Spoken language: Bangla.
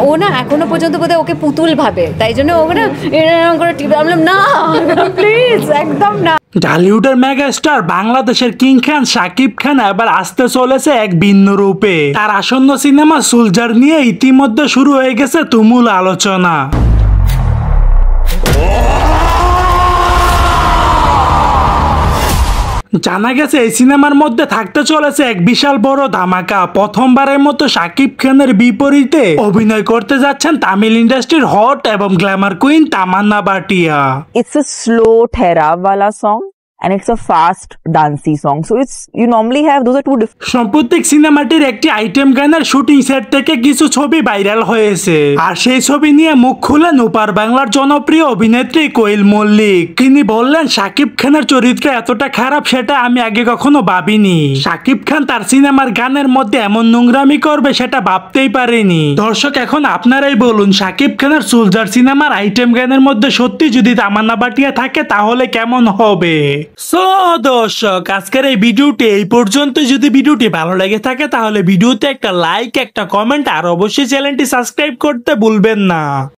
ও না এখনো পর্যন্ত বোধহয় ওকে পুতুল ভাবে, তাই জন্য ও না এরকম করে টিপে, বললাম না প্লিজ একদম না। ঢালিউডের মেগা স্টার বাংলাদেশের কিং খান শাকিব খান এবার আসতে চলেছে এক ভিন্ন রূপে। তার আসন্ন সিনেমা সোলজার নিয়ে ইতিমধ্যে শুরু হয়ে গেছে তুমুল আলোচনা। জানা গেছে এই সিনেমার মধ্যে থাকতে চলেছে এক বিশাল বড় ধামাকা। প্রথমবারের মতো শাকিব খানের বিপরীতে অভিনয় করতে যাচ্ছেন তামিল ইন্ডাস্ট্রির হট এবং glamour queen Tamannaah Bhatia. It's a slow therab wala song and it's a fast dancey song. So it's, you normally have, those are two different. সাম্প্রতিক সিনেমাটির একটি আইটেম গানের শুটিং সেট থেকে কিছু ছবি ভাইরাল হয়েছে, আর সেই ছবি নিয়ে মুখ খুলেন ওপার বাংলার জনপ্রিয় অভিনেত্রী কোয়েল মল্লিক। তিনি বললেন, শাকিব খানের চরিত্র এতটা খারাপ সেটা আমি আগে কখনো ভাবিনি। শাকিব খান তার সিনেমার গানের মধ্যে এমন নোংরামি করবে সেটা ভাবতেই পারেনি। দর্শক এখন আপনারাই বলুন, শাকিব খানের সোলজার সিনেমার আইটেম গানের মধ্যে সত্যি যদি তামান্না ভাটিয়া থাকে তাহলে কেমন হবে। সো দর্শক আজকের এই ভিডিওটি এই পর্যন্ত। যদি ভিডিওটি ভালো লেগে থাকে তাহলে ভিডিওতে একটা লাইক, একটা কমেন্ট আর অবশ্যই চ্যানেলটি সাবস্ক্রাইব করতে ভুলবেন না।